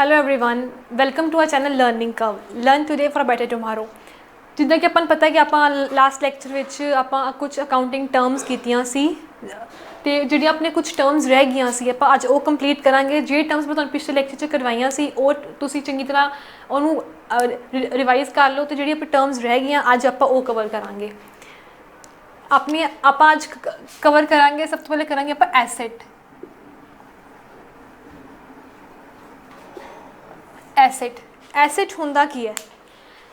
Hello everyone, welcome to our channel learning curve. Learn today for better tomorrow. जिद्दां कि अपन पता कि ਆਪਾਂ ਲਾਸਟ ਲੈਕਚਰ ਵਿੱਚ ਆਪਾਂ ਕੁਝ ਅਕਾਊਂਟਿੰਗ ਟਰਮਸ ਕੀਤੀਆਂ ਸੀ ਤੇ ਜਿਹੜੀਆਂ ਆਪਣੇ ਕੁਝ ਟਰਮਸ ਰਹਿ ਗਈਆਂ ਸੀ ਆਪਾਂ ਅੱਜ ਉਹ ਕੰਪਲੀਟ ਕਰਾਂਗੇ। ਜਿਹੜੇ ਟਰਮਸ ਮੈਂ ਤੁਹਾਨੂੰ ਪਿਛਲੇ ਲੈਕਚਰ 'ਚ ਕਰਵਾਈਆਂ ਸੀ ਉਹ ਤੁਸੀਂ ਚੰਗੀ ਤਰ੍ਹਾਂ ਉਹਨੂੰ ਰਿਵਾਈਜ਼ ਕਰ ਲਓ ਤੇ ਜਿਹੜੀ ਆਪਾਂ ਟਰਮਸ ਰਹਿ ਗਈਆਂ ਅੱਜ ਆਪਾਂ ਉਹ ਕਵਰ ਕਰਾਂਗੇ। ਆਪਣੀ ਆਪਾਂ ਅੱਜ ਕਵਰ ਕਰਾਂਗੇ, ਸਭ ਤੋਂ ਪਹਿਲੇ ਕਰਾਂਗੇ ਆਪਾਂ ਐਸੈਟ। ਐਸੈਟ ਹੁੰਦਾ ਕੀ ਹੈ?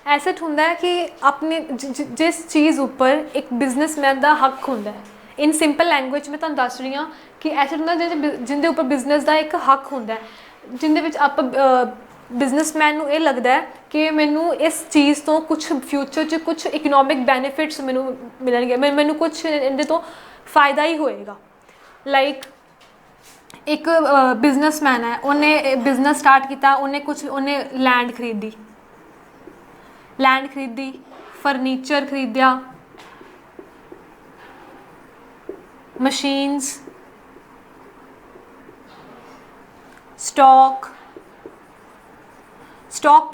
ਐਸੈਟ ਹੁੰਦਾ ਹੈ ਕਿ ਆਪਣੇ ਜਿਸ ਚੀਜ਼ ਉੱਪਰ ਇੱਕ ਬਿਜ਼ਨਸਮੈਨ ਦਾ ਹੱਕ ਹੁੰਦਾ ਹੈ। ਇਨ ਸਿੰਪਲ ਲੈਂਗੁਏਜ ਮੈਂ ਤੁਹਾਨੂੰ ਦੱਸ ਰਹੀ ਹਾਂ ਕਿ ਐਸੈਟ ਹੁੰਦਾ ਜਿਹਦੇ ਉੱਪਰ ਬਿਜ਼ਨਸ ਦਾ ਇੱਕ ਹੱਕ ਹੁੰਦਾ ਹੈ, ਜਿਹਦੇ ਵਿੱਚ ਆਪਾਂ ਬਿਜ਼ਨਸਮੈਨ ਨੂੰ ਇਹ ਲੱਗਦਾ ਹੈ ਕਿ ਮੈਨੂੰ ਇਸ ਚੀਜ਼ ਤੋਂ ਕੁਛ ਫਿਊਚਰ 'ਚ ਕੁਛ ਇਕਨੋਮਿਕ ਬੈਨੀਫਿਟਸ ਮੈਨੂੰ ਮਿਲਣਗੇ, ਮੈਨੂੰ ਕੁਛ ਇਹਦੇ ਤੋਂ ਫਾਇਦਾ ਹੀ ਹੋਏਗਾ। ਲਾਈਕ ਇੱਕ ਬਿਜ਼ਨਸਮੈਨ ਹੈ, ਉਹਨੇ ਬਿਜ਼ਨਸ ਸਟਾਰਟ ਕੀਤਾ, ਉਹਨੇ ਲੈਂਡ ਖਰੀਦੀ, ਫਰਨੀਚਰ ਖਰੀਦਿਆ, ਮਸ਼ੀਨਸ, ਸਟਾਕ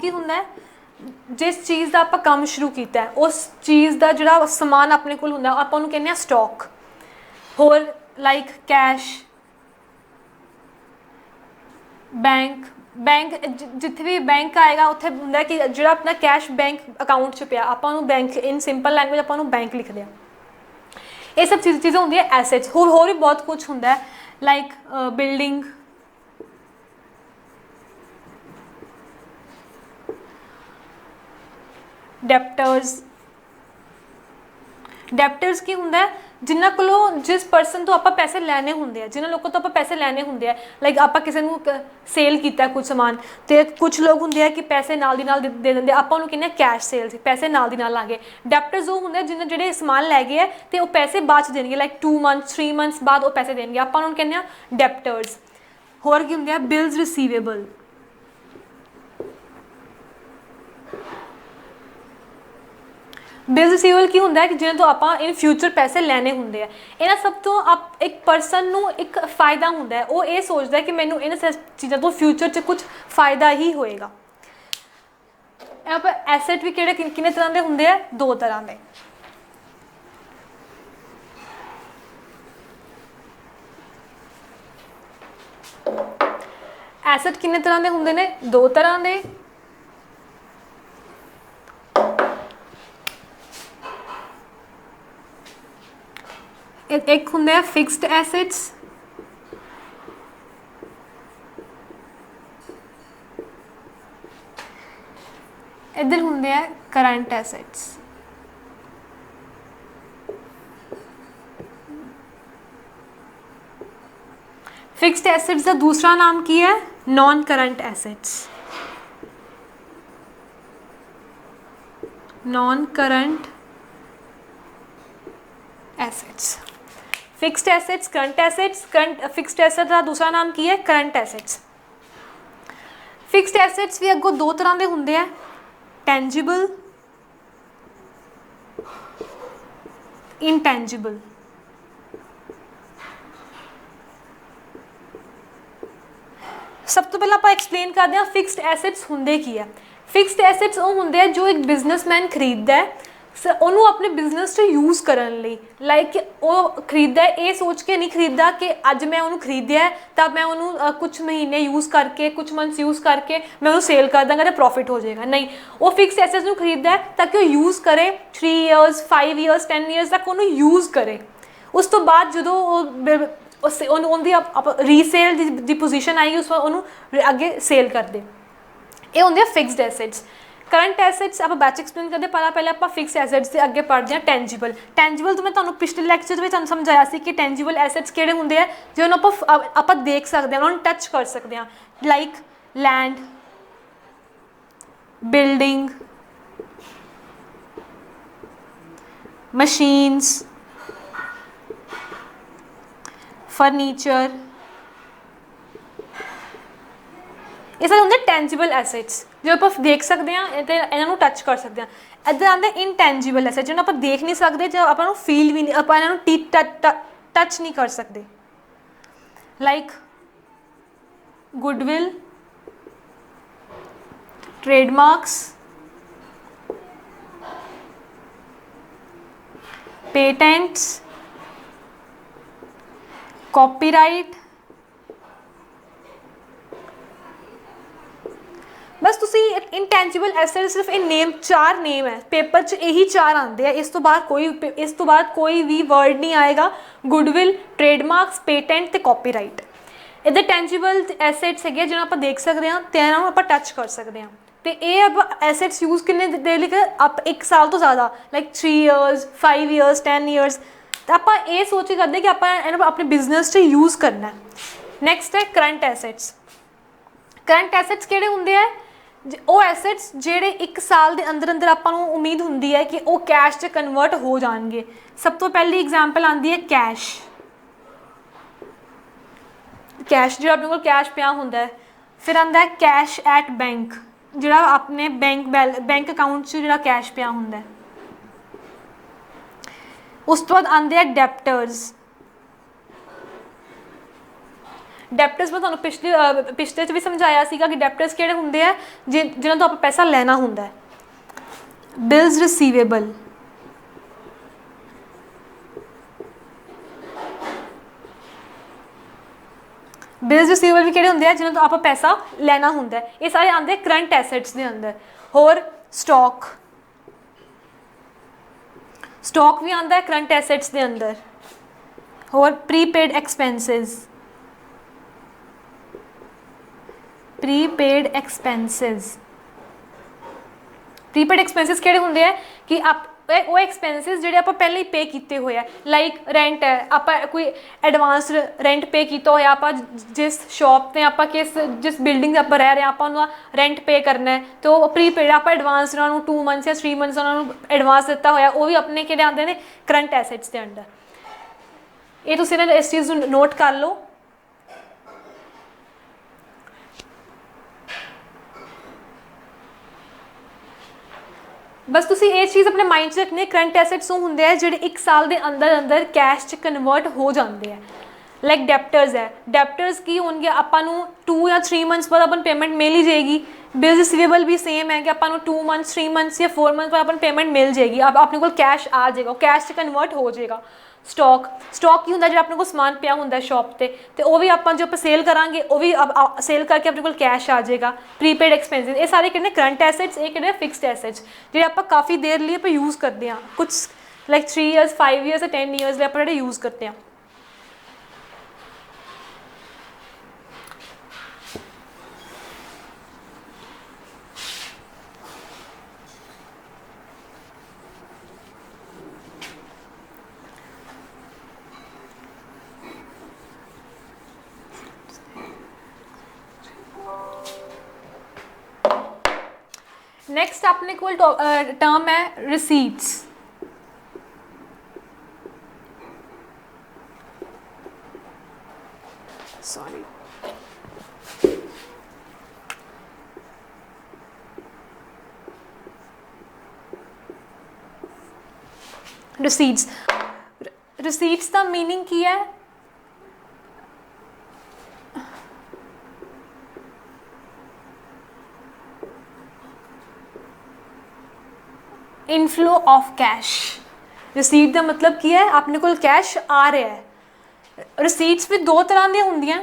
ਕੀ ਹੁੰਦਾ ਹੈ? ਜਿਸ ਚੀਜ਼ ਦਾ ਆਪਾਂ ਕੰਮ ਸ਼ੁਰੂ ਕੀਤਾ ਉਸ ਚੀਜ਼ ਦਾ ਜਿਹੜਾ ਸਮਾਨ ਆਪਣੇ ਕੋਲ ਹੁੰਦਾ ਆਪਾਂ ਉਹਨੂੰ ਕਹਿੰਦੇ ਹਾਂ ਸਟਾਕ। ਹੋਰ ਲਾਈਕ ਕੈਸ਼, ਬੈਂਕ ਜਿੱਥੇ ਵੀ ਬੈਂਕ ਆਏਗਾ ਉੱਥੇ ਹੁੰਦਾ ਕਿ ਜਿਹੜਾ ਆਪਣਾ ਕੈਸ਼ ਬੈਂਕ ਅਕਾਊਂਟ 'ਚ ਪਿਆ ਆਪਾਂ ਉਹਨੂੰ ਬੈਂਕ, ਇਨ ਸਿੰਪਲ ਲੈਂਗੁਏਜ ਆਪਾਂ ਉਹਨੂੰ ਬੈਂਕ ਲਿਖਦੇ ਹਾਂ। ਇਹ ਸਭ ਚੀਜ਼ਾਂ ਹੁੰਦੀਆਂ ਐਸੈਟਸ। ਹੋਰ ਵੀ ਬਹੁਤ ਕੁਛ ਹੁੰਦਾ ਹੈ ਲਾਈਕ ਬਿਲਡਿੰਗ, ਡੈਪਟਰਸ ਕੀ ਹੁੰਦਾ ਹੈ? ਜਿਨ੍ਹਾਂ ਕੋਲੋਂ ਜਿਸ ਪਰਸਨ ਤੋਂ ਆਪਾਂ ਪੈਸੇ ਲੈਣੇ ਹੁੰਦੇ ਆ, ਜਿਨ੍ਹਾਂ ਲੋਕਾਂ ਤੋਂ ਆਪਾਂ ਪੈਸੇ ਲੈਣੇ ਹੁੰਦੇ ਆ। ਲਾਈਕ ਆਪਾਂ ਕਿਸੇ ਨੂੰ ਸੇਲ ਕੀਤਾ ਕੁਝ ਸਮਾਨ ਅਤੇ ਕੁਛ ਲੋਕ ਹੁੰਦੇ ਆ ਕਿ ਪੈਸੇ ਨਾਲ ਦੀ ਨਾਲ ਦੇ ਦਿੰਦੇ, ਆਪਾਂ ਉਹਨੂੰ ਕਹਿੰਦੇ ਹਾਂ ਕੈਸ਼ ਸੇਲ ਸੀ, ਪੈਸੇ ਨਾਲ ਦੀ ਨਾਲ ਆ ਗਏ। ਡੈਪਟਰਸ ਉਹ ਹੁੰਦੇ ਜਿਹੜੇ ਸਮਾਨ ਲੈ ਗਏ ਹੈ ਅਤੇ ਉਹ ਪੈਸੇ ਬਾਅਦ 'ਚ ਦੇਣਗੇ, ਲਾਈਕ 2 months 3 months ਬਾਅਦ ਉਹ ਪੈਸੇ ਦੇਣਗੇ, ਆਪਾਂ ਉਹਨੂੰ ਕਹਿੰਦੇ ਹਾਂ ਡੈਪਟਰਸ। ਹੋਰ ਕੀ ਹੁੰਦੇ ਆ? Bills receivable. ਬਿਲਸ ਰਿਸੀਵੇਬਲ ਕੀ ਹੁੰਦਾ ਹੈ ਕਿ ਜਿਹਨਾਂ ਤੋਂ ਆਪਾਂ ਇਨ ਫਿਊਚਰ ਪੈਸੇ ਲੈਣੇ ਹੁੰਦੇ ਆ। ਇਹਨਾਂ ਸਭ ਤੋਂ ਇੱਕ ਪਰਸਨ ਨੂੰ ਇੱਕ ਫਾਇਦਾ ਹੁੰਦਾ ਹੈ, ਉਹ ਇਹ ਸੋਚਦਾ ਕਿ ਮੈਨੂੰ ਇਹਨਾਂ ਚੀਜ਼ਾਂ ਤੋਂ ਫਿਊਚਰ 'ਚ ਕੁਝ ਫਾਇਦਾ ਹੀ ਹੋਏਗਾ। ਆਪਾਂ ਐਸੈਟ ਵੀ ਕਿੰਨੇ ਤਰ੍ਹਾਂ ਦੇ ਹੁੰਦੇ ਆ? 2 ਤਰ੍ਹਾਂ ਦੇ। ਐਸੈਟ ਕਿੰਨੇ ਤਰ੍ਹਾਂ ਦੇ ਹੁੰਦੇ ਨੇ? 2 ਤਰ੍ਹਾਂ ਦੇ। ਇੱਕ ਹੁੰਦੇ ਆ ਫਿਕਸਡ ਐਸੈਟਸ, ਇੱਧਰ ਹੁੰਦੇ ਆ ਕਰੰਟ ਐਸੈਟਸ। ਫਿਕਸਡ ਐਸੈਟਸ ਦਾ ਦੂਸਰਾ ਨਾਮ ਕੀ ਹੈ? Non current assets. Non current assets. Fixed assets, current assets. Fixed asset ਦਾ ਦੂਸਰਾ ਨਾਮ ਕੀ ਹੈ? Current assets. ਫਿਕਸਡ ਐਸੈਟਸ ਵੀ ਅੱਗੋਂ 2 ਤਰ੍ਹਾਂ ਦੇ ਹੁੰਦੇ ਆ, ਟੈਂਜੀਬਲ, ਇਨਟੈਂਜੀਬਲ। ਸਭ ਤੋਂ ਪਹਿਲਾਂ ਆਪਾਂ ਐਕਸਪਲੇਨ ਕਰਦੇ ਹਾਂ ਫਿਕਸਡ ਐਸੈਟਸ ਹੁੰਦੇ ਕੀ ਹੈ। ਫਿਕਸਡ ਐਸੈਟਸ ਉਹ ਹੁੰਦੇ ਆ ਜੋ ਇੱਕ ਬਿਜ਼ਨਸਮੈਨ ਖਰੀਦਦਾ ਹੈ ਉਹਨੂੰ ਆਪਣੇ ਬਿਜ਼ਨਸ 'ਚ ਯੂਜ਼ ਕਰਨ ਲਈ। ਲਾਈਕ ਉਹ ਖਰੀਦਦਾ ਇਹ ਸੋਚ ਕੇ ਨਹੀਂ ਖਰੀਦਦਾ ਕਿ ਅੱਜ ਮੈਂ ਉਹਨੂੰ ਖਰੀਦਿਆ ਤਾਂ ਮੈਂ ਉਹਨੂੰ ਕੁਛ ਮਹੀਨੇ ਯੂਜ਼ ਕਰਕੇ, ਕੁਛ ਮੰਥਸ ਯੂਜ਼ ਕਰਕੇ ਮੈਂ ਉਹਨੂੰ ਸੇਲ ਕਰ ਦਾਂਗਾ ਤਾਂ ਪ੍ਰੋਫਿਟ ਹੋ ਜਾਏਗਾ। ਨਹੀਂ, ਉਹ ਫਿਕਸਡ ਐਸੈਟਸ ਨੂੰ ਖਰੀਦਦਾ ਤਾਂ ਕਿ ਉਹ ਯੂਜ਼ ਕਰੇ 3 years 5 years 10 years ਤੱਕ ਉਹਨੂੰ ਯੂਜ਼ ਕਰੇ। ਉਸ ਤੋਂ ਬਾਅਦ ਜਦੋਂ ਉਹਦੀ ਰੀਸੇਲ ਦੀ ਪੋਜੀਸ਼ਨ ਆਏਗੀ ਉਸ ਵਾਰ ਉਹਨੂੰ ਅੱਗੇ ਸੇਲ ਕਰਦੇ। ਇਹ ਹੁੰਦੇ ਆ ਫਿਕਸਡ ਐਸੈਟਸ। ਕਰੰਟ ਐਸੈਟਸ ਆਪਾਂ ਬਾਅਦ 'ਚ ਐਕਸਪਲੇਨ ਕਰਦੇ, ਪਹਿਲਾਂ ਆਪਾਂ ਫਿਕਸਡ ਐਸੈਟਸ ਦੇ ਅੱਗੇ ਪੜ੍ਹਦੇ ਹਾਂ ਟੈਂਜੀਬਲ। ਟੈਂਜੀਬਲ ਤੋਂ ਮੈਂ ਤੁਹਾਨੂੰ ਪਿਛਲੇ ਲੈਕਚਰ ਵਿੱਚ ਤੁਹਾਨੂੰ ਸਮਝਾਇਆ ਸੀ ਕਿ ਟੈਂਜੀਬਲ ਐਸੈਟਸ ਕਿਹੜੇ ਹੁੰਦੇ ਆ ਜਿਹਨੂੰ ਆਪਾਂ ਦੇਖ ਸਕਦੇ ਹਾਂ, ਉਹਨਾਂ ਨੂੰ ਟੱਚ ਕਰ ਸਕਦੇ ਹਾਂ। Like land, building, machines, furniture, ਇਹ ਸਾਰੇ ਹੁੰਦੇ ਟੈਂਜੀਬਲ ਐਸੈਟਸ ਜੋ ਆਪਾਂ ਦੇਖ ਸਕਦੇ ਹਾਂ ਅਤੇ ਇਹਨਾਂ ਨੂੰ ਟੱਚ ਕਰ ਸਕਦੇ ਹਾਂ। ਇੱਧਰ ਆਉਂਦੇ ਇਨਟੈਂਜੀਬਲ ਐਸੈਟ ਜਿਹਨੂੰ ਆਪਾਂ ਦੇਖ ਨਹੀਂ ਸਕਦੇ, ਜੋ ਆਪਾਂ ਨੂੰ ਫੀਲ ਵੀ ਨਹੀਂ, ਆਪਾਂ ਇਹਨਾਂ ਨੂੰ ਟੱਚ ਨਹੀਂ ਕਰ ਸਕਦੇ। Like goodwill, trademarks, patents, copyright. बस तुसी इनटैंजिबल एसेट सिर्फ इन नेम 4 नेम है पेपर च, यही 4 आते हैं। इस तो बाद कोई भी वर्ड नहीं आएगा। गुडविल, ट्रेडमार्क्स, पेटेंट ते कॉपीराइट। इधर टैंजिबल एसेट्स है जिन्हें आप देख सकते हैं तो इन्होंने आप टच कर सकते हैं। तो ये आप एसेट्स यूज़ कितने देर लिए आप 1 साल तो ज़्यादा लाइक 3 ईयर्स 5 ईयर्स 10 ईयर्स तो आप ये सोच के करते कि आप अपने बिजनेस से यूज़ करना है। नैक्सट है करंट एसेट्स। करंट एसेट्स किहड़े हुंदे है वो एसेट्स जिहड़े 1 साल के अंदर अंदर आपां नूं उम्मीद हुंदी है कि वो कैश च कन्वर्ट हो जाएंगे। सब तो पहली एग्जाम्पल आती है कैश। कैश जो अपने को कैश पिया होंदा है। फिर आंदा है कैश एट बैंक जिहड़ा अपने बैंक अकाउंट च जिहड़ा कैश पिया होंदा है। उस तो बाद आंदे है डेप्टर्स। डेप्टर्स मैं तुहानूं पिछले भी समझाया सीगा कि डेप्टर्स किहड़े हुंदे आ जिन्हां तो आप पैसा लेना हुंदा है। बिल्स रिसीवेबल, बिल्स रिसीवेबल भी किहड़े हुंदे आ जिन्हां तो आप पैसा लेना हुंदा है। ये सारे आंदे करंट एसेट्स दे अंदर। होर स्टॉक, स्टॉक भी आंदा है करंट एसेट्स दे अंदर। होर prepaid expenses, prepaid expenses. Prepaid expenses किहड़े हुंदे है कि आप वो एक्सपेंसिस जिहड़े आप पहले ही पे किए हुए हैं। लाइक रेंट है, आप कोई एडवांस रेंट पे किया होया, आप जिस शॉप पे आप जिस बिल्डिंग आप रह रहे हैं आप रेंट पे करना है तो प्रीपेड आप एडवांस उन्होंने 2 मंथ्स या 3 मंथ्स उन्होंने एडवांस दिता होया वो भी अपने किहड़े आते हैं करंट एसेट्स के अंडर। ये तुसीं इस चीज़ को नोट कर लो। बस तुसी ये चीज़ अपने माइंड च रखनी। करंट एसेट्स वो होंगे है जिहड़े 1 साल के अंदर अंदर कैश च कन्वर्ट हो जाते हैं। लाइक डेप्टर्स है, डेप्टर्स की होंगे आपां 2 या 3 मंथ्स बाद अपन पेमेंट मिल ही जाएगी। बिल्स रिसीवेबल भी सेम है कि आपां 2 मंथ्स 3 मंथ्स या 4 मंथ्स बाद अपन पेमेंट मिल जाएगी। अब अपने को कैश आ जाएगा, कैश च कन्वर्ट हो जाएगा। स्टॉक, स्टॉक की होंगे जो अपने को समान पिया होंगे शॉप पर तो वो भी आप जो आप सेल करांगे वो भी सेल करके अपने को कैश आ जाएगा। प्रीपेड एक्सपेंसिस ये सारे कितने करंट एसेट्स, ये कितने फिक्सड एसेट्स जो आप काफ़ी देर लिए आप यूज़ करते हैं। कुछ लाइक 3 ईयर्स 5 ईयर्स या 10 ईयर्स लिए आप यूज़ करते हैं। नेक्स्ट अपने को टर्म है रिसीट्स। Sorry, receipts. रिसीट्स का मीनिंग की है इनफ्लो ऑफ कैश। रिसीट का मतलब की है अपने को कैश आ रहा है। रिसीट्स भी 2 तरह दी होंदियां,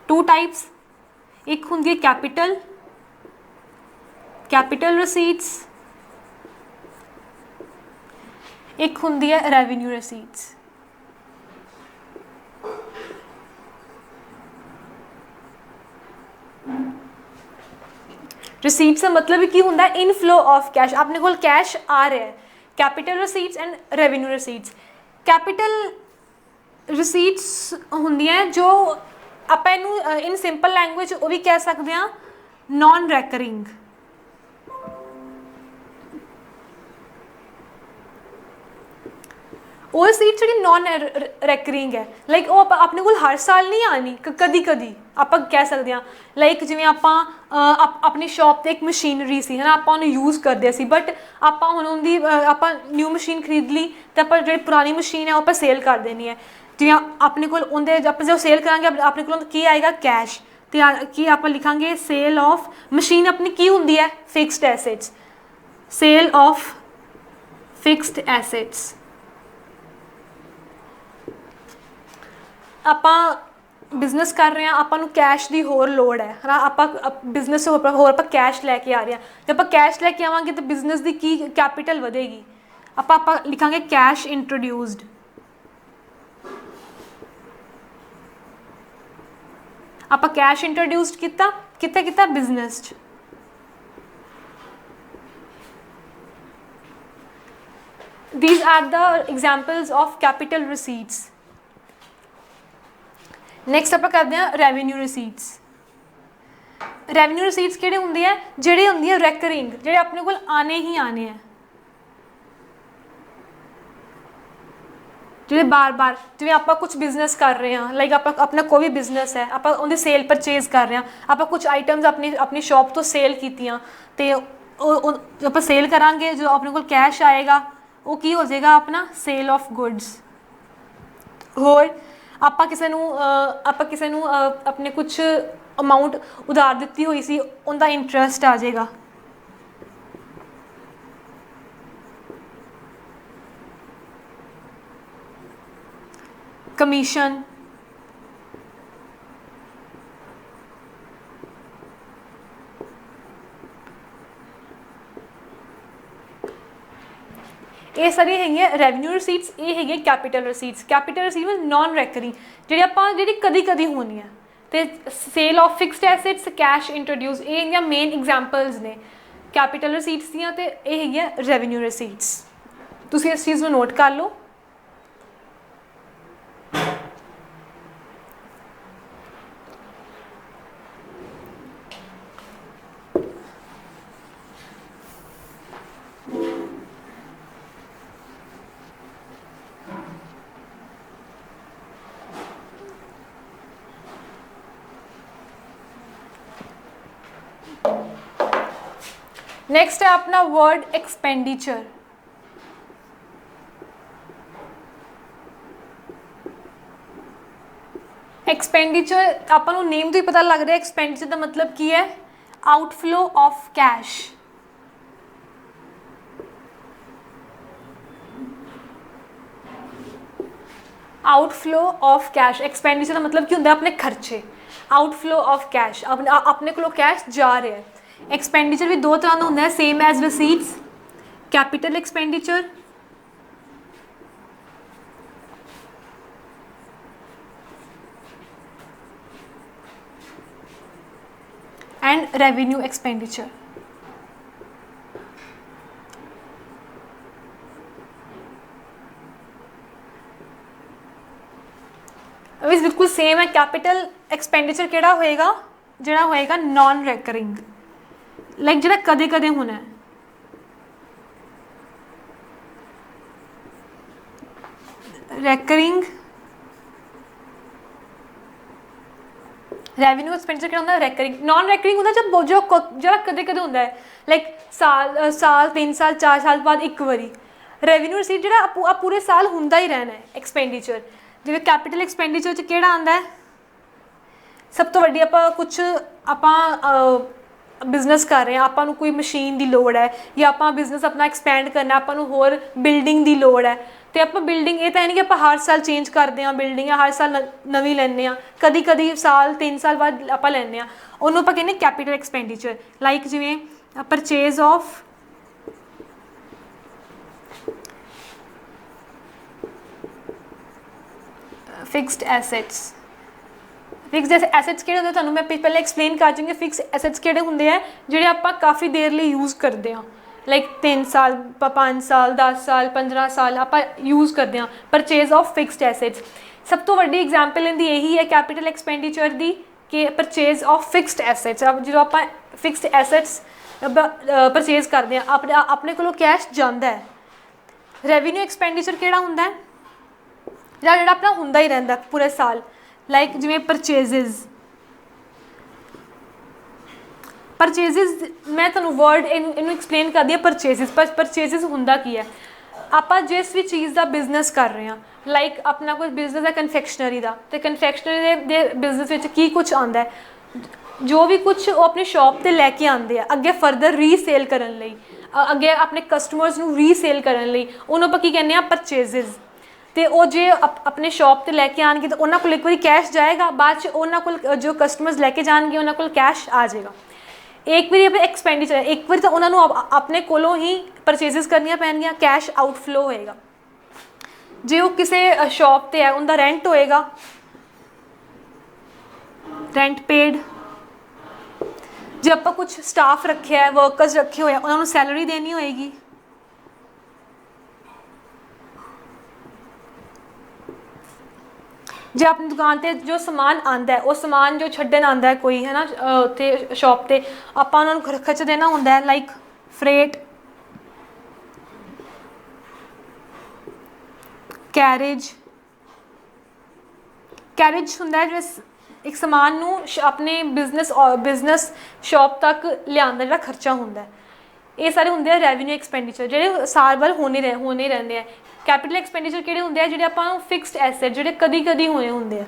2 टाइप्स। एक होंदी है कैपिटल रिसीट्स, एक होंदी है रेवेन्यू रिसीट्स। रिसीट्स का मतलब की होंदा है इनफ्लो ऑफ कैश, अपने को कैश आ रहा है। Capital receipts and revenue receipts. Capital receipts होंदियां जो आप इन सिंपल लैंग्वेज वो भी कह सकते हैं नॉन रैकरिंग। वो रिसीट जी नॉन रैकरिंग है, लाइक वो अपने को हर साल नहीं आनी, कदी कदी आप कह सकते हैं। लाइक जिवें आप अपनी शॉप ते एक मशीनरी सी है ना, आप यूज़ करते सी, बट आप उन्होंने आप न्यू मशीन खरीद ली तो आप जी पुरानी मशीन है वो सेल कर देनी है। जिवें अपने को उनके आप जो सेल करांगे अपने को की आएगा कैश। ਤੇ ਕੀ ਆਪਾਂ ਲਿਖਾਂਗੇ ਸੇਲ ਆਫ ਮਸ਼ੀਨ ਆਪਣੀ ਕੀ ਹੁੰਦੀ ਹੈ fixed assets sale of fixed assets ਆਪਾਂ ਬਿਜ਼ਨਸ ਕਰ ਰਹੇ ਹਾਂ ਆਪਾਂ ਨੂੰ ਕੈਸ਼ ਦੀ ਹੋਰ ਲੋੜ ਹੈ ਹੈ ਨਾ ਆਪਾਂ ਬਿਜ਼ਨਸ ਹੋਰ ਆਪਾਂ ਕੈਸ਼ ਲੈ ਕੇ ਆ ਰਹੇ ਹਾਂ ਜੇ ਆਪਾਂ ਕੈਸ਼ ਲੈ ਕੇ ਆਵਾਂਗੇ ਤਾਂ ਬਿਜ਼ਨਸ ਦੀ ਕੀ ਕੈਪੀਟਲ ਵਧੇਗੀ ਆਪਾਂ ਲਿਖਾਂਗੇ ਕੈਸ਼ ਇੰਟਰੋਡਿਊਸਡ ਆਪਾਂ ਕੈਸ਼ ਇੰਟਰੋਡਿਊਸਡ ਕੀਤਾ ਕਿੱਥੇ ਕੀਤਾ ਬਿਜ਼ਨਸ 'ਚ these are the examples of capital receipts next ਆਪਾਂ ਕਰਦੇ ਹਾਂ revenue receipts revenue receipts ਕਿਹੜੇ ਹੁੰਦੇ ਆ ਜਿਹੜੇ ਹੁੰਦੀ ਹੈ recurring ਜਿਹੜੇ ਆਪਣੇ ਕੋਲ ਆਣੇ ਹੀ ਆਣੇ ਆ ਜਿਹੜੇ ਬਾਰ-ਬਾਰ ਜਿਵੇਂ ਆਪਾਂ ਕੁਝ ਬਿਜ਼ਨਸ ਕਰ ਰਹੇ ਹਾਂ ਲਾਈਕ ਆਪਾਂ ਆਪਣਾ ਕੋਈ ਵੀ ਬਿਜ਼ਨਸ ਹੈ ਆਪਾਂ ਉਹਦੀ ਸੇਲ ਪਰਚੇਜ਼ ਕਰ ਰਹੇ ਹਾਂ ਆਪਾਂ ਕੁਝ ਆਈਟਮਸ ਆਪਣੀ ਸ਼ਾਪ ਤੋਂ ਸੇਲ ਕੀਤੀਆਂ ਤੇ ਉਹ ਆਪਾਂ ਸੇਲ ਕਰਾਂਗੇ ਜੋ ਆਪਣੇ ਕੋਲ ਕੈਸ਼ ਆਏਗਾ ਉਹ ਕੀ ਹੋ ਜਾਏਗਾ ਆਪਣਾ ਸੇਲ ਆਫ ਗੁੱਡਸ ਹੋਰ ਆਪਾਂ ਕਿਸੇ ਨੂੰ ਆਪਣੇ ਕੁਝ ਅਮਾਊਂਟ ਉਧਾਰ ਦਿੱਤੀ ਹੋਈ ਸੀ ਉਹਦਾ ਇੰਟਰਸਟ ਆ ਜਾਏਗਾ ਕਮਿਸ਼ਨ ਇਹ ਸਾਰੀ ਹੈਗੀਆਂ ਰੈਵਨਿਊ ਰਿਸੀਟਸ ਇਹ ਹੈਗੀਆਂ ਕੈਪੀਟਲ ਰਿਸੀਟ ਨਾਨ ਰੈਕਰਿੰਗ ਜਿਹੜੀ ਕਦੀ ਹੋਣੀ ਹੈ ਤੇ sale of fixed assets cash introduce ਇਹ ਹੈਗੀਆਂ ਮੇਨ ਐਗਜ਼ਾਮਪਲਸ ਨੇ ਕੈਪੀਟਲ ਰਿਸੀਟਸ ਦੀਆਂ ਤੇ ਇਹ ਹੈਗੀਆਂ ਰੈਵਨਿਊ ਰਿਸੀਟਸ ਤੁਸੀਂ ਇਸ ਚੀਜ਼ ਨੂੰ ਨੋਟ ਕਰ ਲਓ नेक्स्ट है अपना वर्ड एक्सपेंडिचर एक्सपेंडिचर अपन नेम तो ही पता लग रहा है एक्सपेंडिचर का मतलब की है outflow of cash outflow of cash expenditure का मतलब की होंगे अपने खर्चे आउटफ्लो ऑफ कैश अपने को कैश जा रहा है एक्सपेंडिचर भी दो तरह का होंगे same as receipts capital expenditure and revenue expenditure बिल्कुल सेम है कैपिटल एक्सपेंडिचर केड़ा होएगा जिहड़ा होएगा नॉन रैकरिंग लाइक जिहड़ा कदे कदे होना है रैकरिंग रेवेन्यू एक्सपेंडिचर क्या होता है रैकरिंग नॉन रैकरिंग होता है जब जो कदे कदे होता है लाइक साल 3 साल 4 साल बाद एक बारी रेवेन्यू रिसीट जो पूरे साल होंदा ही रहना है एक्सपेंडिचर जिवें कैपिटल एक्सपेंडिचर च किहड़ा आंदा है सब तो वड्डी आपां कुछ आपां बिजनेस कर रहे हैं आपां कोई मशीन की लोड़ है या आपां बिजनेस अपना एक्सपैंड करना आपां होर बिल्डिंग की लोड़ है तो आप बिल्डिंग ये तो है नहीं कि आप हर साल चेंज करते हैं बिल्डिंग हर साल नवी लैंने कदी कदी साल 3 साल बाद आप लैंने उन्होंने आप कहने कैपिटल एक्सपेंडिचर लाइक जिवें purchase of fixed assets fixed assets किहड़े होंदे तुहानूं मैं पहले एक्सप्लेन कर दूँगी फिक्सड एसेट्स किहड़े होंदे हैं जिहड़े आपां काफ़ी देर लई यूज़ करते हैं लाइक 3 साल 5 साल 10 साल 15 साल आप यूज़ करते हैं परचेज ऑफ फिक्सड एसेट्स सब तो वड्डी एग्जाम्पल इनकी यही है कैपिटल एक्सपेंडिचर की कि परचेज ऑफ फिक्सड एसेट्स जो आप फिक्सड एसेट्स परचेज करते हैं अपने को कैश जाता है रेवेन्यू एक्सपेंडिचर किहड़ा हुंदा है जिहड़ा अपना हुंदा ही रहिंदा पूरे साल लाइक जिवें परचेजिज मैं तुहानूं वर्ड इनू एक्सप्लेन कर दिया परचेजिज हुंदा की है आप जिस भी चीज़ का बिजनेस कर रहे हैं लाइक अपना कोई बिजनेस है कन्फैक्शनरी का तो कन्फैक्शनरी के बिजनेस में की कुछ आता है ਜੋ ਵੀ ਕੁਝ ਉਹ ਆਪਣੀ ਸ਼ਾਪ ਤੇ ਲੈ ਕੇ ਆਉਂਦੇ ਆ ਅੱਗੇ ਫਰਦਰ ਰੀਸੇਲ ਕਰਨ ਲਈ, ਅੱਗੇ ਆਪਣੇ ਕਸਟਮਰਸ ਨੂੰ ਰੀਸੇਲ ਕਰਨ ਲਈ, ਉਹਨੂੰ ਆਪਾਂ ਕੀ ਕਹਿੰਦੇ ਆ, ਪਰਚੇਜ਼ਸ। ਤੇ ਉਹ ਜੇ ਆਪਣੇ ਸ਼ਾਪ ਤੇ ਲੈ ਕੇ ਆਣਗੇ ਤਾਂ ਉਹਨਾਂ ਕੋਲ ਇੱਕ ਵਾਰੀ ਕੈਸ਼ ਜਾਏਗਾ, ਬਾਅਦ 'ਚ ਉਹਨਾਂ ਕੋਲ ਜੋ ਕਸਟਮਰਸ ਲੈ ਕੇ ਜਾਣਗੇ ਉਹਨਾਂ ਕੋਲ ਕੈਸ਼ ਆ ਜਾਏਗਾ। ਇੱਕ ਵਾਰੀ ਆਪਣੇ ਐਕਸਪੈਂਡੀਚਰ, ਇੱਕ ਵਾਰੀ ਤਾਂ ਉਹਨਾਂ ਨੂੰ ਆਪਣੇ ਕੋਲੋਂ ਹੀ ਪਰਚੇਜ਼ਸ ਕਰਨੀਆਂ ਪੈਣਗੀਆਂ, ਕੈਸ਼ ਆਊਟਫਲੋ ਹੋਏਗਾ। ਜੇ ਉਹ ਕਿਸੇ ਸ਼ਾਪ ਤੇ ਹੈ ਉਹਦਾ ਰੈਂਟ ਹੋਏਗਾ, ਰੈਂਟ ਪੇਡ। ਜੇ ਆਪਾਂ ਕੁਛ ਸਟਾਫ ਰੱਖਿਆ ਹੈ, ਵਰਕਰਸ ਰੱਖੇ ਹੋਏ ਆ, ਉਹਨਾਂ ਨੂੰ ਸੈਲਰੀ ਦੇਣੀ ਹੋਏਗੀ। ਜੇ ਆਪਣੀ ਦੁਕਾਨ ਤੇ ਜੋ ਸਮਾਨ ਆਂਦਾ ਹੈ, ਉਹ ਸਮਾਨ ਜੋ ਛੱਡਣ ਆਂਦਾ ਹੈ ਕੋਈ, ਹੈ ਨਾ, ਉੱਥੇ ਸ਼ਾਪ ਤੇ, ਆਪਾਂ ਉਹਨਾਂ ਨੂੰ ਖਰਚ ਦੇਣਾ ਹੁੰਦਾ ਹੈ, ਲਾਈਕ ਫਰੇਟ, ਕੈਰੇਜ। ਕੈਰੇਜ ਹੁੰਦਾ ਹੈ ਜਿਸ ਇੱਕ ਸਮਾਨ ਨੂੰ ਆਪਣੇ ਬਿਜ਼ਨਸ ਸ਼ਾਪ ਤੱਕ ਲਿਆਉਣ ਦਾ ਜਿਹੜਾ ਖਰਚਾ ਹੁੰਦਾ ਹੈ। ਇਹ ਸਾਰੇ ਹੁੰਦੇ ਆ ਰੈਵਨਿਊ ਐਕਸਪੈਂਡੀਚਰ, ਜਿਹੜੇ ਸਾਲ ਭਰ ਹੋਣੇ ਰਹਿੰਦੇ ਆ। ਕੈਪੀਟਲ ਐਕਸਪੈਂਡੀਚਰ ਕਿਹੜੇ ਹੁੰਦੇ ਆ, ਜਿਹੜੇ ਆਪਾਂ ਨੂੰ ਫਿਕਸਡ ਐਸੈਟ, ਜਿਹੜੇ ਕਦੀ ਕਦੀ ਹੋਏ ਹੁੰਦੇ ਆ।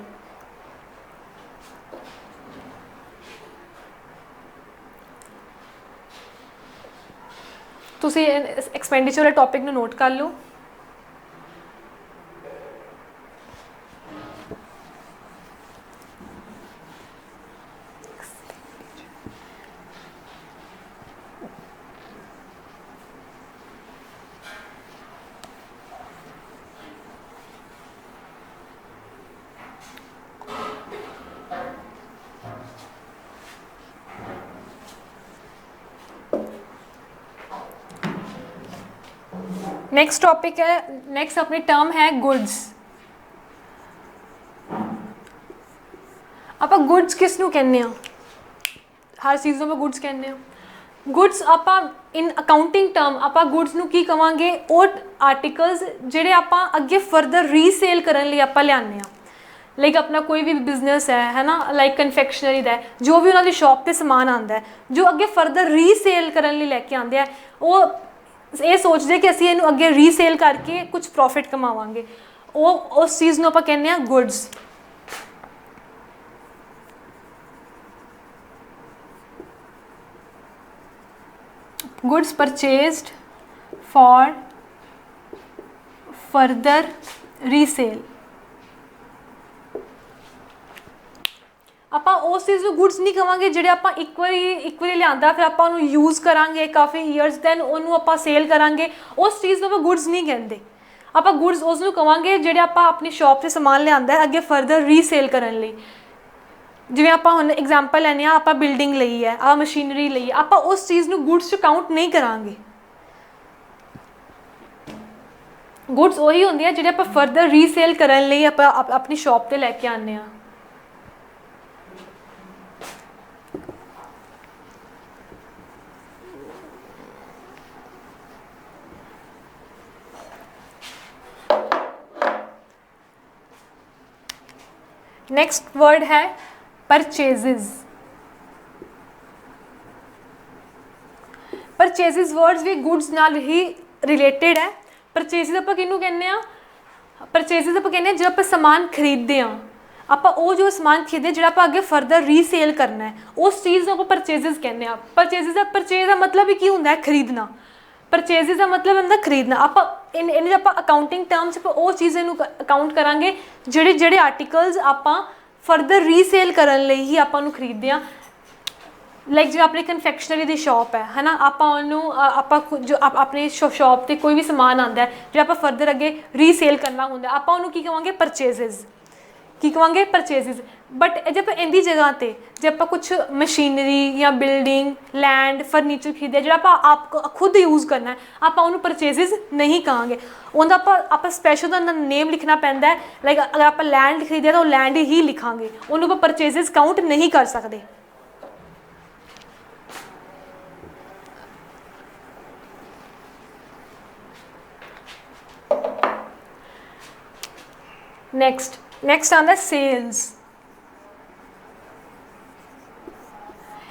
ਤੁਸੀਂ ਐਕਸਪੈਂਡੀਚਰ ਵਾਲੇ ਟੌਪਿਕ ਨੂੰ ਨੋਟ ਕਰ ਲਓ। नेक्स्ट टॉपिक है, नेक्स्ट अपनी टर्म है गुड्स। आप गुड्स किस नूं कहने आ, हर चीज़ों में गुड्स कहने आ। गुड्स आप इन अकाउंटिंग टर्म आप गुड्स नूं की कवांगे, ਉਹ आर्टिकल्स ਜਿਹੜੇ ਆਪਾਂ ਅੱਗੇ फर्दर रीसेल ਕਰਨ ਲਈ ਆਪਾਂ ਲਿਆਉਂਦੇ ਆ। ਲਾਈਕ ਆਪਣਾ ਕੋਈ ਵੀ ਬਿਜ਼ਨਸ ਹੈ ਨਾ, ਲਾਈਕ ਕਨਫੈਕਸ਼ਨਰੀ ਦਾ, ਜੋ ਵੀ ਉਹਨਾਂ ਦੀ ਸ਼ਾਪ ਤੇ ਸਮਾਨ ਆਉਂਦਾ ਹੈ, ਜੋ ਅੱਗੇ ਫਰਦਰ ਰੀਸੇਲ ਕਰਨ ਲਈ ਲੈ ਕੇ ਆਉਂਦੇ ਆ, ਉਹ ਇਹ ਸੋਚਦੇ ਕਿ ਅਸੀਂ ਇਹਨੂੰ ਅੱਗੇ ਰੀਸੇਲ ਕਰਕੇ ਕੁਝ ਪ੍ਰੋਫਿਟ ਕਮਾਵਾਂਗੇ, ਉਹ ਉਸ ਚੀਜ਼ ਨੂੰ ਆਪਾਂ ਕਹਿੰਦੇ ਆ goods. Goods purchased for further resale. ਆਪਾਂ ਉਸ ਚੀਜ਼ ਨੂੰ ਗੁੱਡਸ ਨਹੀਂ ਕਹਾਂਗੇ ਜਿਹੜੇ ਆਪਾਂ ਇੱਕ ਵਾਰੀ ਲਿਆਂਦਾ, ਫਿਰ ਆਪਾਂ ਉਹਨੂੰ ਯੂਜ਼ ਕਰਾਂਗੇ ਕਾਫੀ ਈਅਰਸ, ਦੈਨ ਉਹਨੂੰ ਆਪਾਂ ਸੇਲ ਕਰਾਂਗੇ, ਉਸ ਚੀਜ਼ ਨੂੰ ਆਪਾਂ ਗੁੱਡਸ ਨਹੀਂ ਕਹਿੰਦੇ। ਆਪਾਂ ਗੁੱਡਸ ਉਸ ਨੂੰ ਕਹਾਂਗੇ ਜਿਹੜੇ ਆਪਾਂ ਆਪਣੀ ਸ਼ਾਪ 'ਤੇ ਸਮਾਨ ਲਿਆਂਦਾ ਅੱਗੇ ਫਰਦਰ ਰੀਸੇਲ ਕਰਨ ਲਈ। ਜਿਵੇਂ ਆਪਾਂ ਹੁਣ ਐਗਜ਼ਾਮਪਲ ਲੈਂਦੇ ਹਾਂ, ਆਪਾਂ ਬਿਲਡਿੰਗ ਲਈ ਹੈ, ਆਹ ਮਸ਼ੀਨਰੀ ਲਈ, ਆਪਾਂ ਉਸ ਚੀਜ਼ ਨੂੰ ਗੁੱਡਸ 'ਚ ਕਾਊਂਟ ਨਹੀਂ ਕਰਾਂਗੇ। ਗੁੱਡਸ ਉਹੀ ਹੁੰਦੀ ਆ ਜਿਹੜੇ ਆਪਾਂ ਫਰਦਰ ਰੀਸੇਲ ਕਰਨ ਲਈ ਆਪਾਂ ਆਪਣੀ ਸ਼ਾਪ 'ਤੇ ਲੈ ਕੇ ਆਉਂਦੇ ਹਾਂ। नेक्स्ट वर्ड है परचेजेस। परचेजेस वर्ड्स भी गुड्स नाल ही रिलेटेड है। परचेजेस आप किनू कहने आ, परचेजेस आप कहने जो आप समान खरीदते हैं, आप जो समान खरीदे जो आप आगे फर्दर रीसेल करना है, उस चीज़ को आप परचेजेस कहने आ। परचेज का मतलब ही की होंदा है खरीदना। परचेजेस का मतलब होंदा खरीदना। आप इन आप अकाउंटिंग टर्म्स वो चीज़ अकाउंट करांगे ਜਿਹੜੇ आर्टिकल्स आप फर्दर रीसेल करन लई ही आपां नूं खरीददे आ। लाइक जो अपनी कन्फैक्शनरी की शॉप है ना, आप जो अपनी शॉप से कोई भी समान आता है जो आप फर्दर अगे रीसेल करना होंगे, आप की कहांगे परचेजेस, की कहांगे परचेजेस। बट जब इनकी जगह पर जब आप कुछ मशीनरी या बिल्डिंग लैंड फर्नीचर खरीदे जो आप खुद यूज़ करना है, आप उन्होंने परचेजेस नहीं कहांगे। उनका आप स्पैशल का नेम लिखना पैंदा है। लाइक अगर आप लैंड खरीदे तो लैंड ही लिखांगे, उन्होंने आप परचेजेस काउंट नहीं कर सकते। नेक्स्ट आता है sales.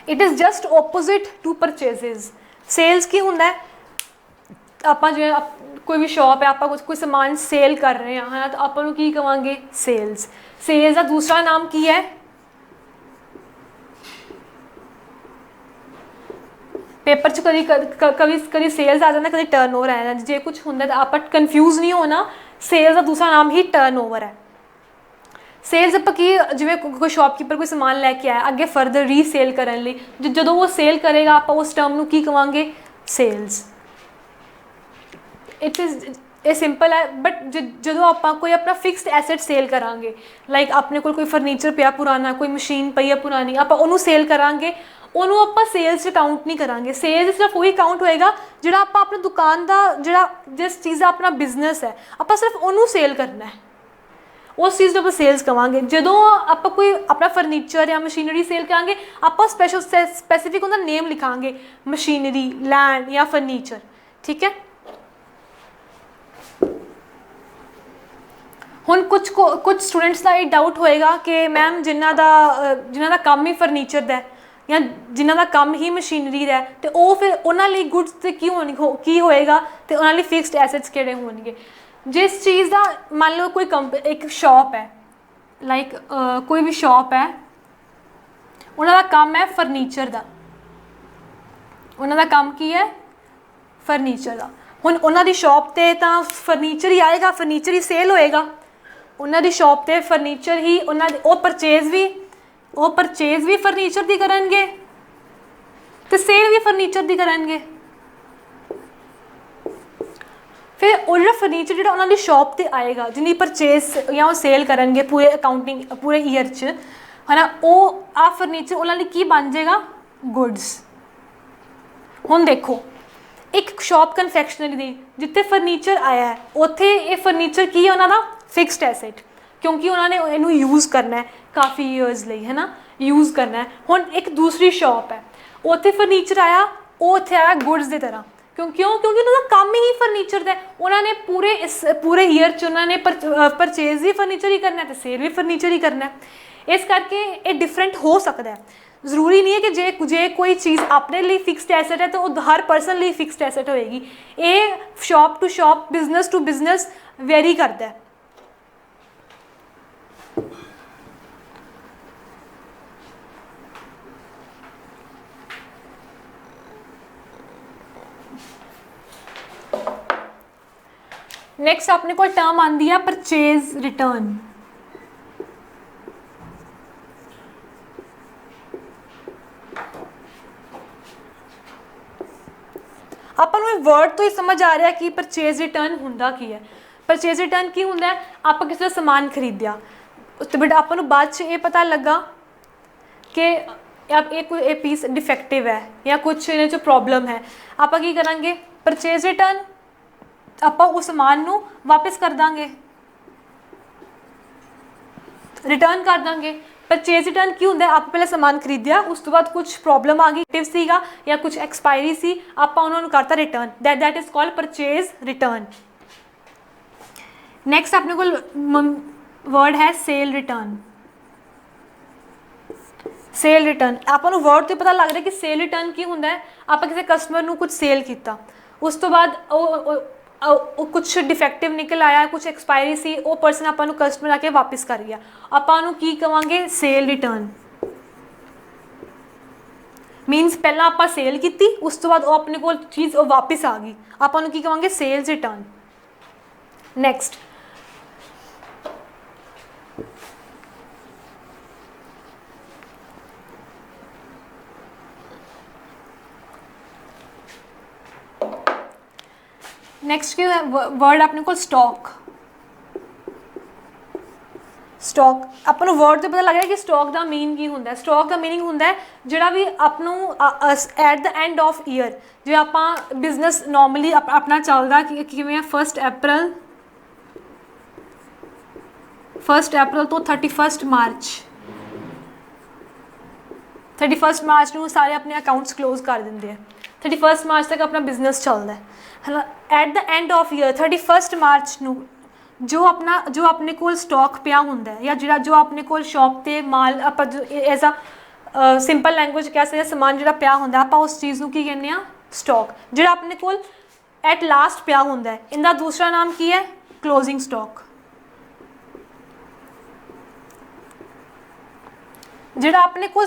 It is just opposite to purchases. Sales की होंदा है, आप जो कोई भी शॉप है, आप कोई समान सेल कर रहे हैं है ना, तो आप की कहांगे सेल्स। सेल्स का दूसरा नाम की है पेपर च कभी कभी सेल्स आ जाता, कभी टर्नओवर आ जाता। जे कुछ होंगे तो आप कन्फ्यूज़ नहीं होना, सेल्स का दूसरा नाम ही टर्नओवर है। सेल्स आप की जिवें कोई शॉपकीपर कोई समान लैके आया अगे फर्दर रीसेल करने लिए, जो वो सेल करेगा आप उस टर्म नूं की कहांगे, सेल्स। इट इज़ ये सिंपल है। बट जो आप कोई अपना फिक्सड एसेट सेल करांगे, लाइक अपने कोल कोई फर्नीचर पिया पुराना, कोई मशीन पई है पुरानी, आप उन्होंने सेल करांगे, उन्होंने आप सेल्स काउंट नहीं करांगे। सेल्स सिर्फ वही काउंट होएगा जिहड़ा आप अपनी दुकान का जिहड़ा जिस चीज़ का अपना बिजनेस है आप सिर्फ उन्होंने सेल करना है, उस चीज़ को सेल्स कहांगे। जो आप कोई अपना फर्नीचर या मशीनरी सेल करांगे आप स्पैशल स्पैसीफिक उनका नेम लिखांगे, मशीनरी, लैंड या फर्नीचर, ठीक है। हुण कुछ स्टूडेंट्स का ये डाउट होएगा कि मैम जिन्हां दा काम ही फर्नीचर दा या जिन्हां दा काम ही मशीनरी दा ते वो फिर उन्हां लई गुड्स ते की होएगा ते उन्हां लई फिक्सड एसेट्स किहड़े होणगे। जिस चीज़ का मान लो कोई एक शॉप है, लाइक कोई भी शॉप है, उन्हां दा काम है फर्नीचर का, उन्हां दा काम की है फर्नीचर का। हुण उन्हां दी शॉप ते तां फर्नीचर ही आएगा, फर्नीचर ही सेल होएगा। उन्हां दी शॉप ते फर्नीचर ही वो परचेज भी फर्नीचर दी करनगे ते सेल भी फर्नीचर दी करनगे। फिर वो जो फर्नीचर जो उन्होंने शॉप पर आएगा, जिन्हें परचेज या वो सेल करेंगे पूरे अकाउंटिंग पूरे ईयर च, है ना, वो आ फर्नीचर उन्होंने की बन जाएगा, गुड्स। हुण देखो एक शॉप कन्फैक्शनरी दी जिथे फर्नीचर आया है उत्थे ये फर्नीचर की है उन्होंने फिक्सड एसेट, क्योंकि उन्होंने इनू यूज़ करना है काफ़ी ईयर्स लिए, है ना, यूज़ करना है। हुण एक दूसरी शॉप है उत्थे फर्नीचर आया, वो उत्थे आया गुड्स की तरह, क्योंकि उन्होंने काम ही फर्नीचर का, उन्होंने पूरे ईयर च उन्होंने परचेज भी फर्नीचर ही करना है तो सेल भी फर्नीचर ही करना है। इस करके ये डिफरेंट हो सकता है। ज़रूरी नहीं है कि जे कोई चीज़ अपने लिए फिक्सड एसेट है तो वो हर पर्सन लिए फिक्सड एसेट होएगी। ये shop to shop, business to business vary करता है। नैक्सट अपने को टर्म आती है परचेज रिटर्न। अपन वर्ड तो ही समझ आ रहा है कि परचेज रिटर्न होंदा की है। परचेज रिटर्न की होंदा है, आप किसी का समान खरीदिया तो बट अपन बाद च ये पता लगा कि आप कोई पीस डिफेक्टिव है या कुछ इन्हें जो प्रॉब्लम है, आप की करांगे परचेज रिटर्न, आप उस समान नू वापस कर देंगे, रिटर्न कर देंगे। परचेज रिटर्न की होंदा है, आप पहले समान खरीदिया उस तो बाद कुछ प्रॉब्लम आ गई सीगा या कुछ एक्सपायरी सी, आप उन्होंने करता return, that is called purchase return. Next अपने को वर्ड है सेल रिटर्न। सेल रिटर्न आपको वर्ड तो पता लग रहा है कि सेल रिटर्न की होंदा है, आप किसी कस्टमर नू कुछ सेल किया उस तो बाद कुछ डिफेक्टिव निकल आया, कुछ एक्सपायरी सी, वो पर्सन आपको कस्टमर आके वापस कर गया, आपू की कहांगे सेल रिटर्न। मीनस पहला आप सेल की उस तो बाद वो अपने को चीज़ वापस आ गई, आपू की कहांगे सेल्स रिटर्न। नैक्सट नैक्सट की वर्ड अपने को स्टॉक। स्टॉक अपन वर्ड तो पता लग रहा है कि स्टॉक का मीन की होंदा है। स्टॉक का मीनिंग होंदा है जिहड़ा भी आपनू at the end of year जो आप बिजनेस नॉर्मली अपना चलदा कि किवें 1 अप्रैल तो 31 मार्च नू सारे अपने अकाउंट्स क्लोज कर देंगे हैं। 31 मार्च तक अपना बिजनेस चलता है ना। Eight the end of year 31 मार्च नू जो अपने कोल स्टॉक पिया होंदा है या जो अपने कोल शॉप ते माल आप एज अ सिंपल लैंग्वेज कह सकते समान जो पिया होंदा आप उस चीज़ नू की कहने आ स्टॉक। जो अपने कोल एट लास्ट पिया होंदा है इनका दूसरा नाम की है क्लोजिंग स्टॉक। ਜਿਹੜਾ ਆਪਣੇ ਕੋਲ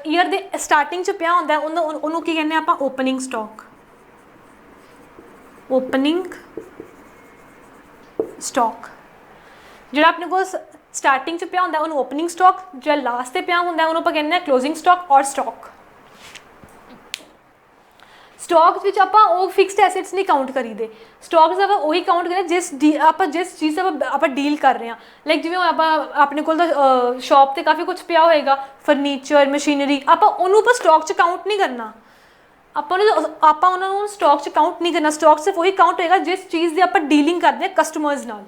ਈਅਰ ਦੇ ਸਟਾਰਟਿੰਗ 'ਚ ਪਿਆ ਹੁੰਦਾ ਉਹਨੂੰ ਕੀ ਕਹਿੰਦੇ ਆਪਾਂ ਓਪਨਿੰਗ ਸਟਾਕ। ਓਪਨਿੰਗ ਸਟਾਕ ਜਿਹੜਾ ਆਪਣੇ ਕੋਲ ਸਟਾਰਟਿੰਗ 'ਚ ਪਿਆ ਹੁੰਦਾ ਉਹਨੂੰ ਓਪਨਿੰਗ ਸਟਾਕ, ਜਿਹੜਾ ਲਾਸਟ 'ਤੇ ਪਿਆ ਹੁੰਦਾ ਉਹਨੂੰ ਆਪਾਂ ਕਹਿੰਦੇ ਹਾਂ ਕਲੋਜ਼ਿੰਗ ਸਟਾਕ ਔਰ ਸਟਾਕ। ਸਟਾਕਸ ਵਿੱਚ ਆਪਾਂ ਉਹ ਫਿਕਸਡ ਐਸੈਟਸ ਨਹੀਂ ਕਾਊਂਟ ਕਰੀਦੇ। ਸਟਾਕਸ ਆਪਾਂ ਉਹੀ ਕਾਊਂਟ ਕਰਦੇ ਜਿਸ ਚੀਜ਼ ਆਪਾਂ ਡੀਲ ਕਰ ਰਹੇ ਹਾਂ। ਲਾਈਕ ਜਿਵੇਂ ਆਪਾਂ ਆਪਣੇ ਕੋਲ ਤਾਂ ਸ਼ਾਪ 'ਤੇ ਕਾਫੀ ਕੁਛ ਪਿਆ ਹੋਏਗਾ, ਫਰਨੀਚਰ, ਮਸ਼ੀਨਰੀ, ਆਪਾਂ ਉਹਨੂੰ ਆਪਾਂ ਸਟਾਕ 'ਚ ਕਾਊਂਟ ਨਹੀਂ ਕਰਨਾ। ਆਪਾਂ ਉਹਨਾਂ ਨੂੰ ਸਟਾਕ 'ਚ ਕਾਊਂਟ ਨਹੀਂ ਕਰਨਾ। ਸਟਾਕ ਸਿਰਫ ਉਹੀ ਕਾਊਂਟ ਹੋਏਗਾ ਜਿਸ ਚੀਜ਼ ਦੀ ਆਪਾਂ ਡੀਲਿੰਗ ਕਰਦੇ ਹਾਂ ਕਸਟਮਰਸ ਨਾਲ।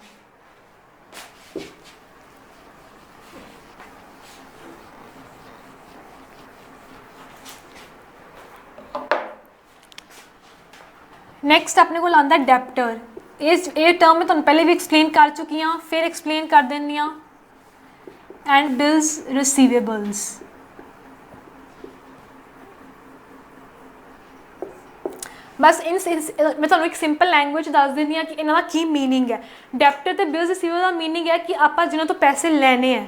ਨੈਕਸਟ ਆਪਣੇ ਕੋਲ ਆਉਂਦਾ ਡੈਪਟਰ। ਇਹ ਟਰਮ ਮੈਂ ਤੁਹਾਨੂੰ ਪਹਿਲੇ ਵੀ ਐਕਸਪਲੇਨ ਕਰ ਚੁੱਕੀ ਹਾਂ, ਫਿਰ ਐਕਸਪਲੇਨ ਕਰ ਦਿੰਦੀ ਹਾਂ। And bills ਰਿਸੀਵੇਬਲਸ। ਬਸ ਮੈਂ ਤੁਹਾਨੂੰ ਇੱਕ ਸਿੰਪਲ ਲੈਂਗੁਏਜ ਦੱਸ ਦਿੰਦੀ ਹਾਂ ਕਿ ਇਹਨਾਂ ਦਾ ਕੀ ਮੀਨਿੰਗ ਹੈ। ਡੈਪਟਰ ਅਤੇ ਬਿਲਸ ਰਿਸੀਵੇਬਲ ਦਾ ਮੀਨਿੰਗ ਹੈ ਕਿ ਆਪਾਂ ਜਿਹਨਾਂ ਤੋਂ ਪੈਸੇ ਲੈਣੇ ਹੈ,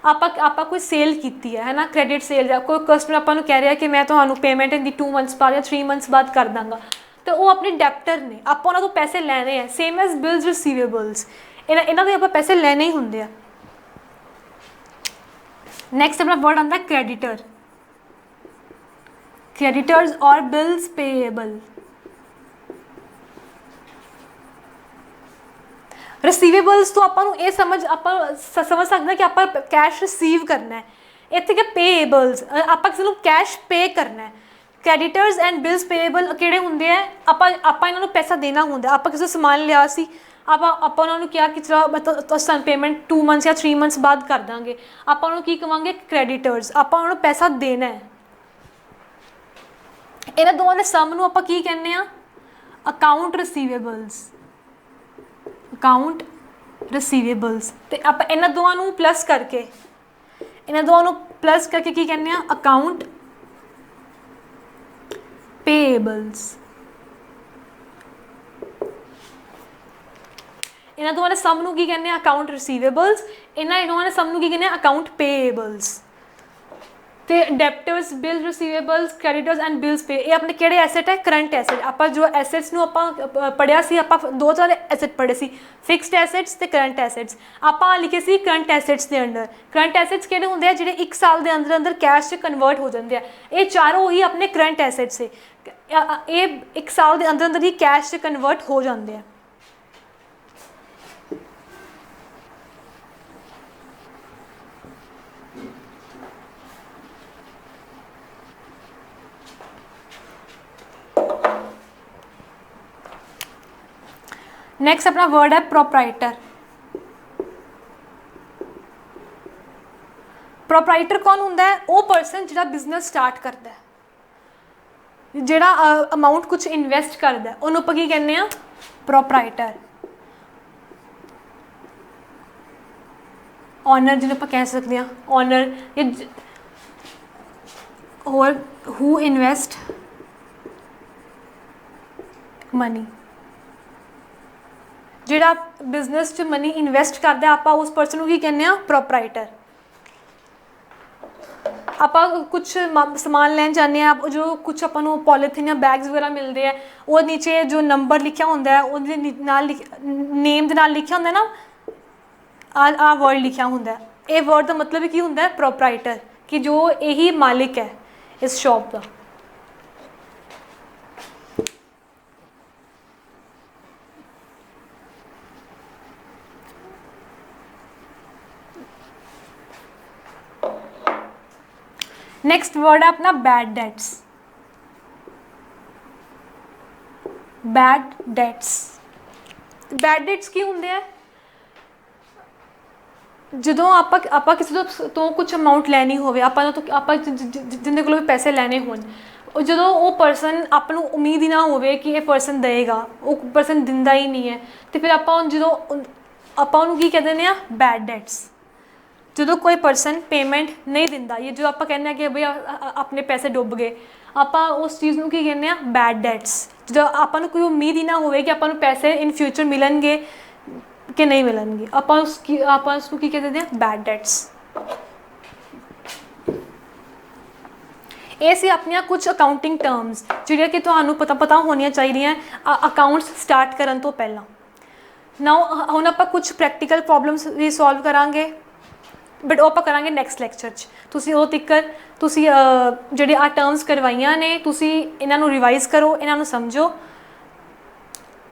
ਆਪਾਂ ਕੋਈ ਸੇਲ ਕੀਤੀ ਹੈ ਨਾ, ਕ੍ਰੈਡਿਟ ਸੇਲ, ਜਾਂ ਕੋਈ ਕਸਟਮਰ ਆਪਾਂ ਨੂੰ ਕਹਿ ਰਿਹਾ ਕਿ ਮੈਂ ਤੁਹਾਨੂੰ ਪੇਮੈਂਟ ਦੀ 2 ਮੰਥਸ ਬਾਅਦ ਜਾਂ 3 ਮੰਥਸ ਬਾਅਦ ਕਰ ਦਾਂਗਾ, ਤਾਂ ਉਹ ਆਪਣੇ ਡੈਪਟਰ ਨੇ, ਆਪਾਂ ਉਹਨਾਂ ਤੋਂ ਪੈਸੇ ਲੈਣੇ ਆ। ਸੇਮ ਐਜ਼ ਬਿਲਸ ਰਿਸੀਵੇਬਲਸ, ਇਹਨਾਂ ਦੇ ਆਪਾਂ ਪੈਸੇ ਲੈਣੇ ਹੀ ਹੁੰਦੇ ਆ। ਨੈਕਸਟ ਆਪਣਾ ਵਰਡ ਆਉਂਦਾ ਕ੍ਰੈਡੀਟਰ। ਕ੍ਰੈਡੀਟਰਸ ਔਰ ਬਿਲਸ ਪੇਏਬਲ। ਰਿਸੀਵੇਬਲਸ ਤੋਂ ਆਪਾਂ ਨੂੰ ਇਹ ਸਮਝ ਸਕਦੇ ਕਿ ਆਪਾਂ ਕੈਸ਼ ਰਿਸੀਵ ਕਰਨਾ ਹੈ। ਇੱਥੇ ਕਿ ਪੇਏਬਲਸ, ਆਪਾਂ ਕਿਸੇ ਨੂੰ ਕੈਸ਼ ਪੇ ਕਰਨਾ ਹੈ। ਕ੍ਰੈਡੀਟਰਸ ਐਂਡ ਬਿਲਸ ਪੇਏਬਲ ਕਿਹੜੇ ਹੁੰਦੇ ਆ, ਆਪਾਂ ਇਹਨਾਂ ਨੂੰ ਪੈਸਾ ਦੇਣਾ ਹੁੰਦਾ। ਆਪਾਂ ਕਿਸੇ ਸਮਾਨ ਲਿਆ ਸੀ, ਆਪਾਂ ਉਹਨਾਂ ਨੂੰ ਕਿਹਾ ਕਿ ਚਲੋ ਮਤਲਬ ਸਾਨੂੰ ਪੇਮੈਂਟ 2 ਮੰਥਸ ਜਾਂ 3 ਮੰਥਸ ਬਾਅਦ ਕਰ ਦਾਂਗੇ, ਆਪਾਂ ਉਹਨੂੰ ਕੀ ਕਵਾਂਗੇ ਕ੍ਰੈਡੀਟਰਸ। ਆਪਾਂ ਉਹਨਾਂ ਨੂੰ ਪੈਸਾ ਦੇਣਾ ਹੈ। ਇਹਨਾਂ ਦੋਵਾਂ ਦੇ ਸਮ ਨੂੰ ਆਪਾਂ ਕੀ ਕਹਿੰਦੇ ਆ, ਅਕਾਊਂਟ ਰਿਸੀਵੇਬਲਸ। ਅਕਾਊਂਟ ਰਿਸੀਵੇਬਲਸ। ਅਤੇ ਆਪਾਂ ਇਹਨਾਂ ਦੋਵਾਂ ਨੂੰ ਪਲੱਸ ਕਰਕੇ ਕੀ ਕਹਿੰਦੇ ਆ, ਅਕਾਊਂਟ ਪੇਏਬਲਸ। ਇਹਨਾਂ ਦੋਵਾਂ ਦੇ ਸਮ ਨੂੰ ਕੀ ਕਹਿੰਦੇ ਆ, ਅਕਾਊਂਟ ਰਿਸੀਵੇਬਲਸ। ਇਹਨਾਂ ਦੋਵਾਂ ਦੇ ਸਮ ਨੂੰ ਕੀ ਕਹਿੰਦੇ ਆ, ਅਕਾਊਂਟ ਪੇਏਬਲਸ। ਤੇ ਡੈਪਟਰਸ, ਬਿਲ ਰਿਸੀਵੇਬਲਸ, ਕ੍ਰੈਡੀਟਰਸ ਐਂਡ ਬਿਲਸ ਪੇ, ਇਹ ਆਪਣੇ ਕਿਹੜੇ ਐਸੈਟ ਹੈ, ਕਰੰਟ ਐਸੈਟ। ਆਪਾਂ ਜੋ ਐਸੈਟਸ ਨੂੰ ਆਪਾਂ ਪੜ੍ਹਿਆ ਸੀ, ਆਪਾਂ 2 ਤਰ੍ਹਾਂ ਦੇ ਐਸੈਟ ਪੜ੍ਹੇ ਸੀ, ਫਿਕਸਡ ਐਸੈਟਸ ਤੇ ਕਰੰਟ ਐਸੈਟਸ। ਆਪਾਂ ਲਿਖੇ ਸੀ ਕਰੰਟ ਐਸੈਟਸ ਦੇ ਅੰਡਰ। ਕਰੰਟ ਐਸੈਟਸ ਕਿਹੜੇ ਹੁੰਦੇ ਆ, ਜਿਹੜੇ 1 ਸਾਲ ਦੇ ਅੰਦਰ ਕੈਸ਼ 'ਚ ਕਨਵਰਟ ਹੋ ਜਾਂਦੇ ਆ। ਇਹ ਚਾਰੋਂ ਹੀ ਆਪਣੇ ਕਰੰਟ ਐਸੈਟਸ ਹੈ। ਇਹ 1 ਸਾਲ ਦੇ ਅੰਦਰ ਹੀ ਕੈਸ਼ 'ਚ ਕਨਵਰਟ ਹੋ ਜਾਂਦੇ ਆ। ਨੈਕਸਟ ਆਪਣਾ ਵਰਡ ਹੈ ਪ੍ਰੋਪਰਾਈਟਰ। ਪ੍ਰੋਪਰਾਈਟਰ ਕੌਣ ਹੁੰਦਾ ਹੈ, ਉਹ ਪਰਸਨ ਜਿਹੜਾ ਬਿਜ਼ਨਸ ਸਟਾਰਟ ਕਰਦਾ ਹੈ, ਜਿਹੜਾ ਅਮਾਊਂਟ ਕੁਛ ਇਨਵੈਸਟ ਕਰਦਾ, ਉਹਨੂੰ ਆਪਾਂ ਕੀ ਕਹਿੰਦੇ ਆ, ਪ੍ਰੋਪਰਾਈਟਰ। ਓਨਰ ਜਿਹਨੂੰ ਆਪਾਂ ਕਹਿ ਸਕਦੇ ਹਾਂ, ਓਨਰ। ਹੋਰ ਹੂ ਇਨਵੈਸਟ ਮਨੀ, ਜਿਹੜਾ ਬਿਜ਼ਨਸ 'ਚ ਮਨੀ ਇਨਵੈਸਟ ਕਰਦਾ, ਆਪਾਂ ਉਸ ਪਰਸਨ ਨੂੰ ਕੀ ਕਹਿੰਦੇ ਆ, ਪ੍ਰੋਪਰਾਈਟਰ। ਆਪਾਂ ਕੁਛ ਸਮਾਨ ਲੈਣ ਜਾਂਦੇ ਹਾਂ, ਜੋ ਕੁਛ ਆਪਾਂ ਨੂੰ ਪੋਲੀਥੀਨ ਜਾਂ ਬੈਗਸ ਵਗੈਰਾ ਮਿਲਦੇ ਆ, ਉਹ ਨੀਚੇ ਜੋ ਨੰਬਰ ਲਿਖਿਆ ਹੁੰਦਾ, ਉਹਦੇ ਨਾਲ ਨੇਮ ਦੇ ਨਾਲ ਲਿਖਿਆ ਹੁੰਦਾ ਨਾ, ਆਹ ਵਰਡ ਲਿਖਿਆ ਹੁੰਦਾ। ਇਹ ਵਰਡ ਦਾ ਮਤਲਬ ਕੀ ਹੁੰਦਾ, ਪ੍ਰੋਪਰਾਈਟਰ, ਕਿ ਜੋ ਇਹੀ ਮਾਲਿਕ ਹੈ ਇਸ ਸ਼ੌਪ ਦਾ। ਨੈਕਸਟ ਵਰਡ ਹੈ ਆਪਣਾ ਬੈਡ ਡੈਟਸ। ਬੈਡ ਡੈਟਸ ਕੀ ਹੁੰਦੇ ਆ, ਜਦੋਂ ਆਪਾਂ ਕਿਸੇ ਤੋਂ ਕੁਛ ਅਮਾਊਂਟ ਲੈਣੀ ਹੋਵੇ, ਆਪਾਂ ਜਿਹਦੇ ਕੋਲੋਂ ਵੀ ਪੈਸੇ ਲੈਣੇ ਹੋਣ, ਜਦੋਂ ਉਹ ਪਰਸਨ ਆਪਾਂ ਨੂੰ ਉਮੀਦ ਹੀ ਨਾ ਹੋਵੇ ਕਿ ਇਹ ਪਰਸਨ ਦੇਵੇਗਾ, ਉਹ ਪਰਸਨ ਦਿੰਦਾ ਹੀ ਨਹੀਂ ਹੈ, ਅਤੇ ਫਿਰ ਆਪਾਂ ਉਹਨੂੰ ਕੀ ਕਹਿ ਦਿੰਦੇ ਹਾਂ, ਬੈਡ ਡੈਟਸ। ਜਦੋਂ ਕੋਈ ਪਰਸਨ ਪੇਮੈਂਟ ਨਹੀਂ ਦਿੰਦਾ, ਜਾਂ ਜੋ ਆਪਾਂ ਕਹਿੰਦੇ ਹਾਂ ਕਿ ਬਈ ਆਪਣੇ ਪੈਸੇ ਡੁੱਬ ਗਏ, ਆਪਾਂ ਉਸ ਚੀਜ਼ ਨੂੰ ਕੀ ਕਹਿੰਦੇ ਹਾਂ, ਬੈਡ ਡੈਟਸ। ਜਦੋਂ ਆਪਾਂ ਨੂੰ ਕੋਈ ਉਮੀਦ ਹੀ ਨਾ ਹੋਵੇ ਕਿ ਆਪਾਂ ਨੂੰ ਪੈਸੇ ਇਨ ਫਿਊਚਰ ਮਿਲਣਗੇ ਕਿ ਨਹੀਂ ਮਿਲਣਗੇ, ਆਪਾਂ ਉਸ ਨੂੰ ਕੀ ਕਹਿ ਦਿੰਦੇ ਹਾਂ, ਬੈਡ ਡੈਟਸ। ਇਹ ਸੀ ਆਪਣੀਆਂ ਕੁਝ ਅਕਾਊਂਟਿੰਗ ਟਰਮਸ ਜਿਹੜੀਆਂ ਕਿ ਤੁਹਾਨੂੰ ਪਤਾ ਹੋਣੀਆਂ ਚਾਹੀਦੀਆਂ ਅਕਾਊਂਟਸ ਸਟਾਰਟ ਕਰਨ ਤੋਂ ਪਹਿਲਾਂ। ਨਾਓ ਹੁਣ ਆਪਾਂ ਕੁਝ ਪ੍ਰੈਕਟੀਕਲ ਪ੍ਰੋਬਲਮਸ ਵੀ ਸੋਲਵ ਕਰਾਂਗੇ, ਬਟ ਉਹ ਆਪਾਂ ਕਰਾਂਗੇ ਨੈਕਸਟ ਲੈਕਚਰ 'ਚ। ਤੁਸੀਂ ਉਹ ਤੱਕ ਤੁਸੀਂ ਜਿਹੜੇ ਆ ਟਰਮਸ ਕਰਵਾਈਆਂ ਨੇ ਤੁਸੀਂ ਇਹਨਾਂ ਨੂੰ ਰਿਵਾਈਜ਼ ਕਰੋ, ਇਹਨਾਂ ਨੂੰ ਸਮਝੋ।